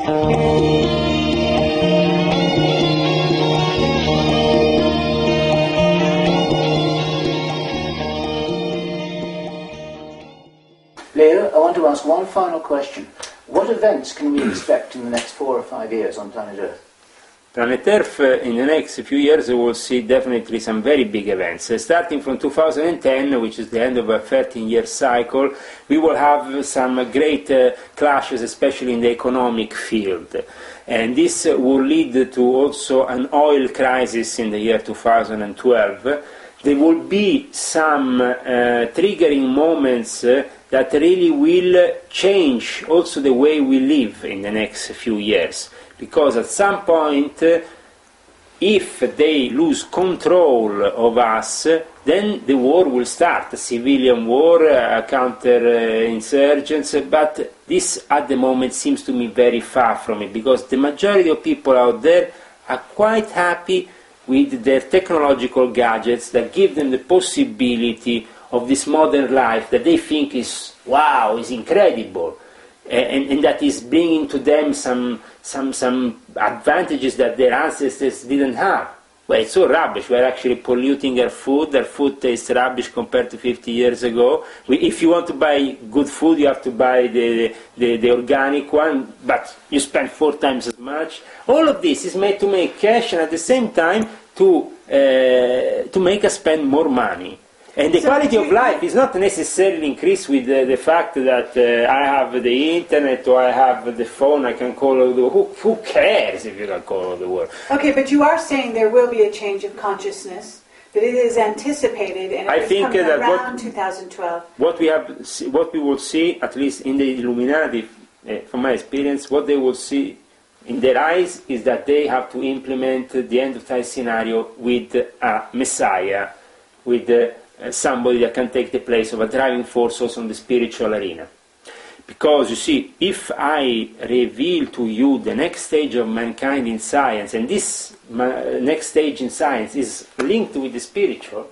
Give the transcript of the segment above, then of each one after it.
Leo, I want to ask one final question. What events can we expect in the next 4 or 5 years on planet Earth? Planet Earth, in the next few years, we will see definitely some very big events. Starting from 2010, which is the end of a 13-year cycle, we will have some great clashes, especially in the economic field. And this will lead to also an oil crisis in the year 2012. There will be some triggering moments that really will change also the way we live in the next few years. Because at some point, if they lose control of us, then the war will start, a civilian war, counter-insurgents, but this at the moment seems to me very far from it, because the majority of people out there are quite happy with their technological gadgets that give them the possibility of this modern life that they think is, wow, is incredible, and that is bringing to them some advantages that their ancestors didn't have. Well, it's so rubbish. We're actually polluting our food. Our food tastes rubbish compared to 50 years ago. If you want to buy good food, you have to buy the organic one, but you spend 4 times as much. All of this is made to make cash and at the same time to make us spend more money. And the quality of life is not necessarily increased with the fact that I have the internet or I have the phone, I can call all the world. Who cares if you can call all the world? Okay, but you are saying there will be a change of consciousness, that it is anticipated and it is coming around 2012. What we will see, at least in the Illuminati, from my experience, what they will see in their eyes is that they have to implement the end of time scenario with a Messiah, with somebody that can take the place of a driving force also in the spiritual arena. Because, you see, if I reveal to you the next stage of mankind in science, and this next stage in science is linked with the spiritual,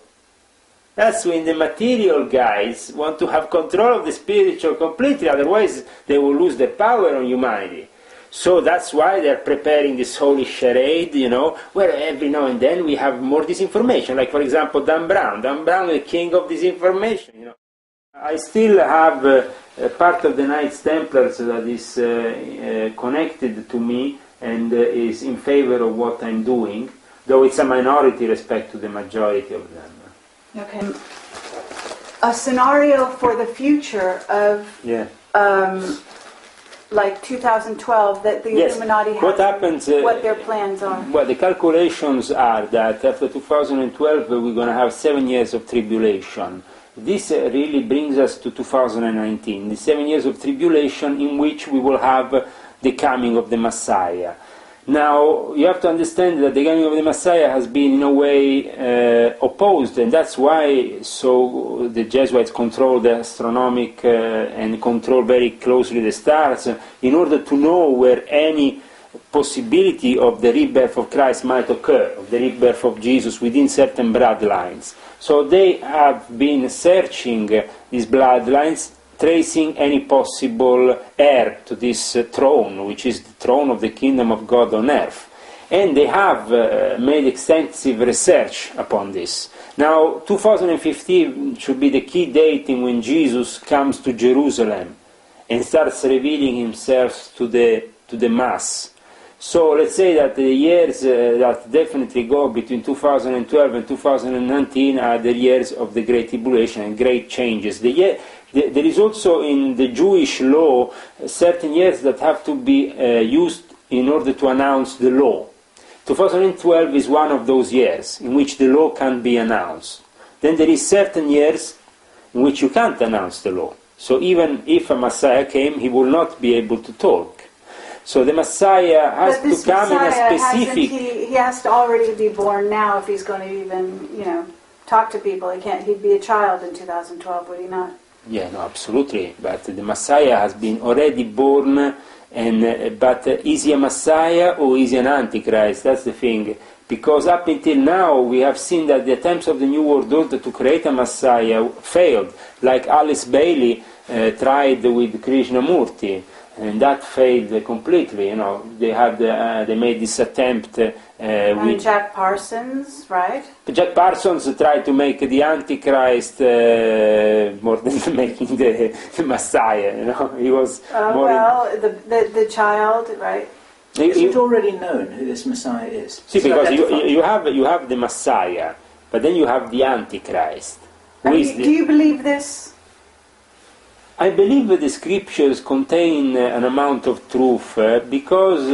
that's when the material guys want to have control of the spiritual completely, otherwise they will lose their power on humanity. So that's why they're preparing this holy charade, where every now and then we have more disinformation. Like, for example, Dan Brown. Dan Brown is the king of disinformation. I still have a part of the Knights Templars that is connected to me and is in favor of what I'm doing, though it's a minority respect to the majority of them. Okay. A scenario for the future of... Yeah. Like 2012, that the Illuminati has, what their plans are. Well, the calculations are that after 2012 we're going to have 7 years of tribulation. This really brings us to 2019, the 7 years of tribulation in which we will have the coming of the Messiah. Now, you have to understand that the coming of the Messiah has been in a way opposed, and that's why the Jesuits control the astronomic and control very closely the stars in order to know where any possibility of the rebirth of Christ might occur, of the rebirth of Jesus within certain bloodlines. So they have been searching these bloodlines, tracing any possible heir to this throne, which is the throne of the kingdom of God on earth. And they have made extensive research upon this. Now, 2015 should be the key date in when Jesus comes to Jerusalem and starts revealing himself to the mass. So let's say that the years that definitely go between 2012 and 2019 are the years of the Great Tribulation and great changes. There is also in the Jewish law certain years that have to be used in order to announce the law. 2012 is one of those years in which the law can be announced. Then there is certain years in which you can't announce the law. So even if a Messiah came, he will not be able to talk. So the Messiah has to come in a specific... He has to already be born now if he's going to even, talk to people. He'd be a child in 2012, would he not? Yeah, no, absolutely. But the Messiah has been already born, but is he a Messiah or is he an Antichrist? That's the thing. Because up until now we have seen that the attempts of the New World Order to create a Messiah failed. Like Alice Bailey tried with Krishnamurti. and that failed completely. They made this attempt And with Jack Parsons, right? Jack Parsons tried to make the Antichrist more than making the Messiah. He was more. The child, right? Is it already known who this Messiah is? See, It's because identified. you have the Messiah, but then you have the Antichrist. Who is Do you believe this? I believe that the scriptures contain an amount of truth because,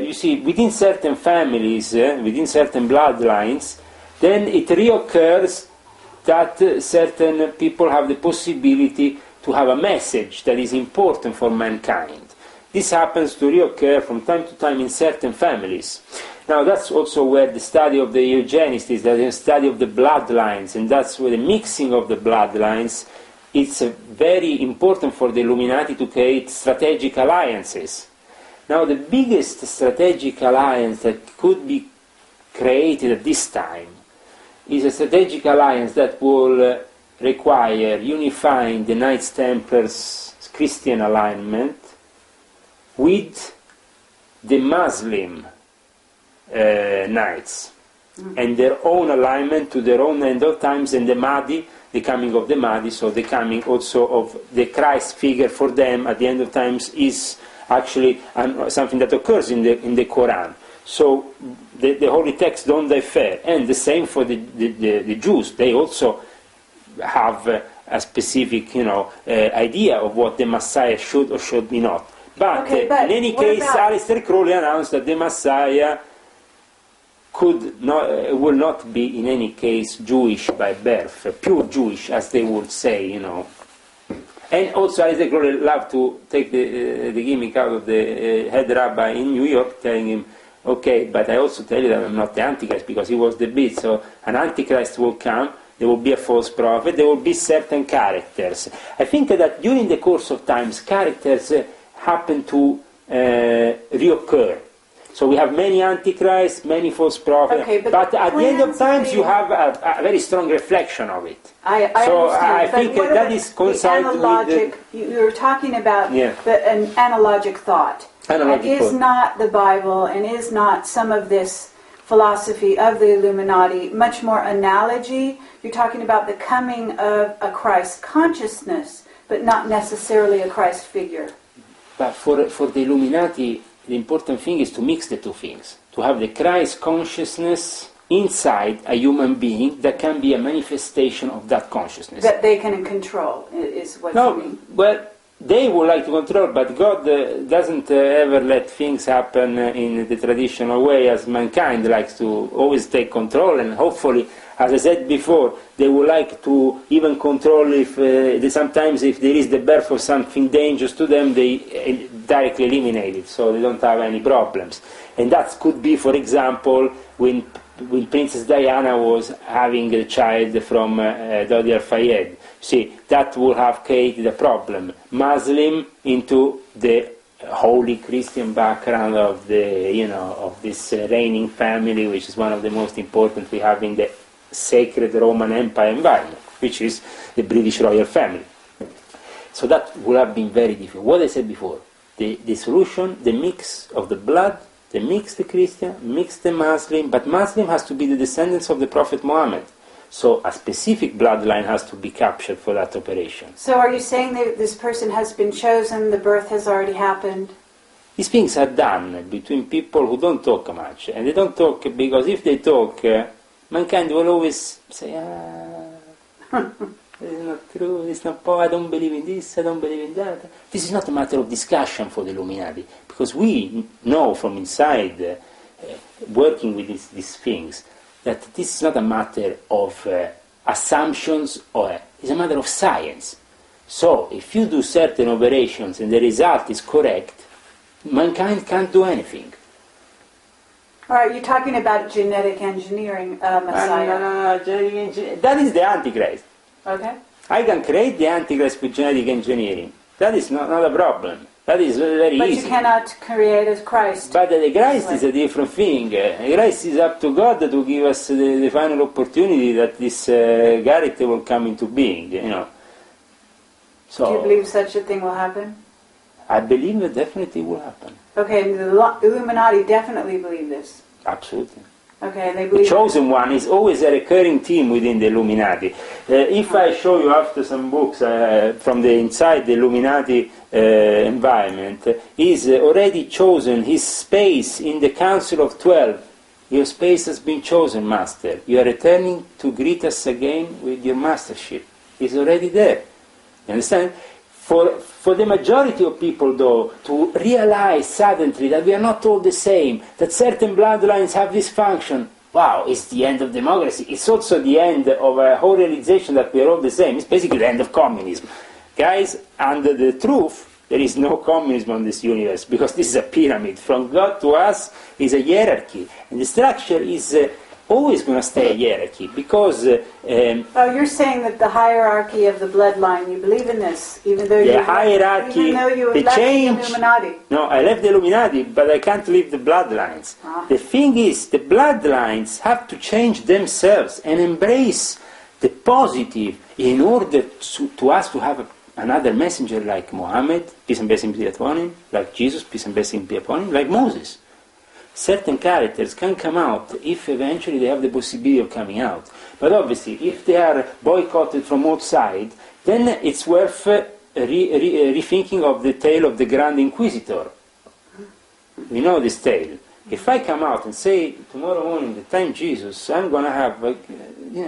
you see, within certain families, within certain bloodlines, then it reoccurs that certain people have the possibility to have a message that is important for mankind. This happens to reoccur from time to time in certain families. Now that's also where the study of the eugenists is, the study of the bloodlines, and that's where the mixing of the bloodlines. It's very important for the Illuminati to create strategic alliances. Now, the biggest strategic alliance that could be created at this time is a strategic alliance that will require unifying the Knights Templars' Christian alignment with the Muslim Knights and their own alignment to their own end of times, and the Mahdi, the coming of the Mahdi, so the coming also of the Christ figure for them at the end of times is actually something that occurs in the Quran. So the holy texts don't differ, and the same for the Jews. They also have a specific idea of what the Messiah should or should be not. But in any case, Aleister Crowley announced that the Messiah will not be in any case Jewish by birth, pure Jewish, as they would say, And also Aleister Crowley loved to take the gimmick out of the head rabbi in New York, telling him, okay, but I also tell you that I'm not the Antichrist, because he was the beast. So an Antichrist will come, there will be a false prophet, there will be certain characters. I think that during the course of times, characters happen to reoccur. So we have many antichrists, many false prophets, but at the end of times you have a very strong reflection of it. I understand. I think that is coincided with you were talking about an analogic thought. Is not the Bible and is not some of this philosophy of the Illuminati much more analogy? You're talking about the coming of a Christ consciousness, but not necessarily a Christ figure. But for the Illuminati, the important thing is to mix the two things. To have the Christ consciousness inside a human being that can be a manifestation of that consciousness. That they can control, is what you mean. Well, they would like to control, but God doesn't ever let things happen in the traditional way, as mankind likes to always take control, and hopefully, as I said before, they would like to even control if sometimes if there is the birth of something dangerous to them, they directly eliminate it, so they don't have any problems. And that could be, for example, when Princess Diana was having a child from Dodi Al-Fayed. See, that would have created a problem. Muslim into the holy Christian background of of this reigning family, which is one of the most important we have in the sacred Roman Empire environment, which is the British royal family. So that would have been very difficult. What I said before, the solution, the mix of the blood, the mix the Christian, mix the Muslim, but Muslim has to be the descendants of the Prophet Muhammad. So a specific bloodline has to be captured for that operation. So are you saying that this person has been chosen, the birth has already happened? These things are done between people who don't talk much. And they don't talk because if they talk, mankind will always say, it's not true, it's not I don't believe in this, I don't believe in that. This is not a matter of discussion for the Illuminati, because we know from inside, working with these things, that this is not a matter of assumptions, it's a matter of science. So, if you do certain operations and the result is correct, mankind can't do anything. All right, you're talking about genetic engineering, Messiah. No, that is the Antichrist. Okay. I can create the Antichrist with genetic engineering. That is not a problem. That is very but easy. But you cannot create a Christ. But the Christ is a different thing. Christ is up to God to give us the final opportunity that this Gareth will come into being, So, do you believe such a thing will happen? I believe that definitely will happen. Okay, and the Illuminati definitely believe this. Absolutely. Okay, they believe the chosen one is always a recurring theme within the Illuminati. If I show you after some books from the inside the Illuminati environment, he's already chosen his space in the Council of 12. Your space has been chosen, Master. You are returning to greet us again with your mastership. It's already there. You understand? For the majority of people, though, to realize suddenly that we are not all the same, that certain bloodlines have this function, wow, it's the end of democracy. It's also the end of a whole realization that we are all the same. It's basically the end of communism. Guys, under the truth, there is no communism on this universe, because this is a pyramid. From God to us is a hierarchy. And the structure is always going to stay a hierarchy, because... you're saying that the hierarchy of the bloodline, you believe in this, even though you left the Illuminati. No, I left the Illuminati, but I can't leave the bloodlines. The thing is, the bloodlines have to change themselves and embrace the positive in order to us to have another messenger like Muhammad, peace and blessing be upon him, like Jesus, peace and blessing be upon him, like Moses. Certain characters can come out if eventually they have the possibility of coming out. But obviously, if they are boycotted from outside, then it's worth rethinking of the tale of the Grand Inquisitor. We know this tale. If I come out and say, tomorrow morning, the time Jesus, I'm going to have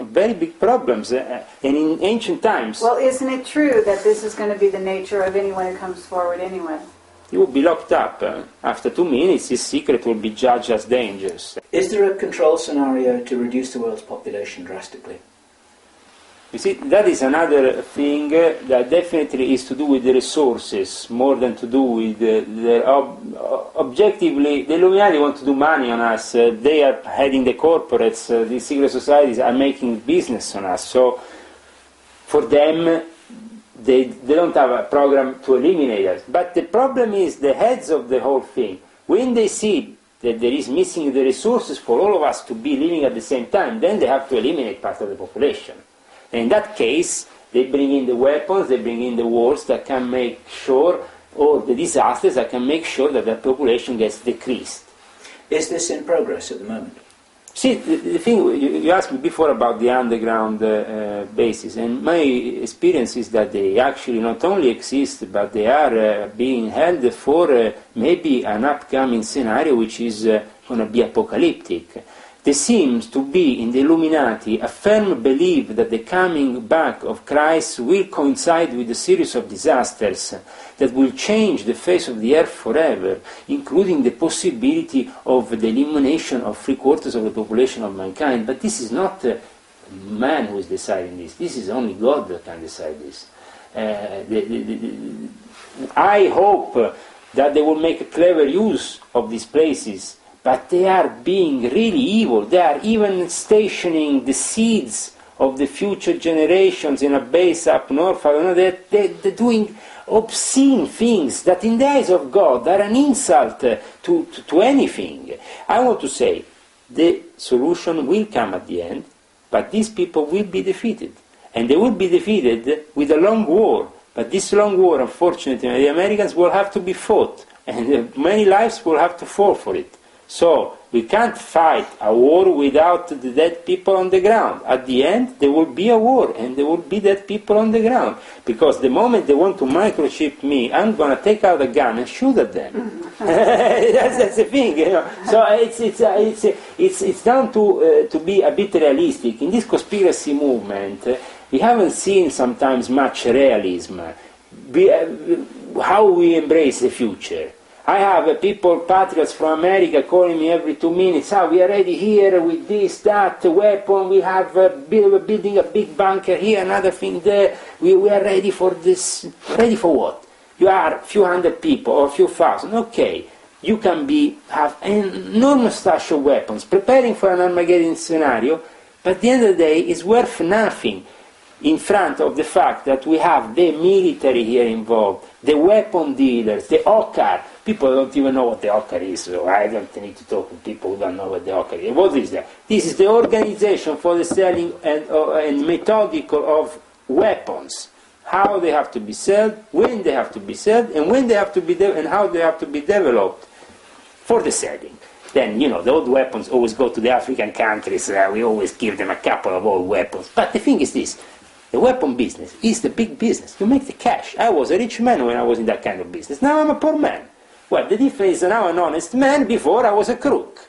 very big problems. And in ancient times... Well, isn't it true that this is going to be the nature of anyone who comes forward anyway? He will be locked up. After 2 minutes, his secret will be judged as dangerous. Is there a control scenario to reduce the world's population drastically? You see, that is another thing that definitely is to do with the resources, more than to do with objectively, the Illuminati want to do money on us. They are heading the corporates. The secret societies are making business on us. So, for them... They don't have a program to eliminate us. But the problem is the heads of the whole thing. When they see that there is missing the resources for all of us to be living at the same time, then they have to eliminate part of the population. And in that case, they bring in the weapons, they bring in the wars that can make sure, or the disasters that can make sure that the population gets decreased. Is this in progress at the moment? See, the thing, you asked me before about the underground bases, and my experience is that they actually not only exist, but they are being held for maybe an upcoming scenario which is going to be apocalyptic. There seems to be in the Illuminati a firm belief that the coming back of Christ will coincide with a series of disasters that will change the face of the earth forever, including the possibility of the elimination of 3/4 of the population of mankind. But this is not man who is deciding this. This is only God that can decide this. I hope that they will make a clever use of these places, but they are being really evil. They are even stationing the seeds of the future generations in a base up north. I don't know, they're doing obscene things that in the eyes of God are an insult to anything. I want to say, the solution will come at the end, but these people will be defeated. And they will be defeated with a long war. But this long war, unfortunately, the Americans will have to be fought. And many lives will have to fall for it. So, we can't fight a war without the dead people on the ground. At the end, there will be a war, and there will be dead people on the ground. Because the moment they want to microchip me, I'm going to take out a gun and shoot at them. that's the thing, you know. So it's down to be a bit realistic. In this conspiracy movement, we haven't seen sometimes much realism. How we embrace the future. I have people, patriots from America, calling me every 2 minutes, we are ready here with this, that, weapon, we have building a big bunker here, another thing there, we are ready for this. Ready for what? You are a few hundred people or a few thousand, okay. You can have an enormous stash of weapons, preparing for an Armageddon scenario, but at the end of the day, it's worth nothing in front of the fact that we have the military here involved, the weapon dealers, the OCCAR. People don't even know what the OCCAR is, so I don't need to talk to people who don't know what the OCCAR is. What is that? This is the organization for the selling and methodical of weapons. how they have to be sold, when they have to be sold, and when they have to be and how they have to be developed for the selling. Then, you know, the old weapons always go to the African countries. We always give them a couple of old weapons. But the thing is this, the weapon business is the big business. You make the cash. I was a rich man when I was in that kind of business. Now I'm a poor man. Well, the difference is now I'm an honest man. Before I was a crook.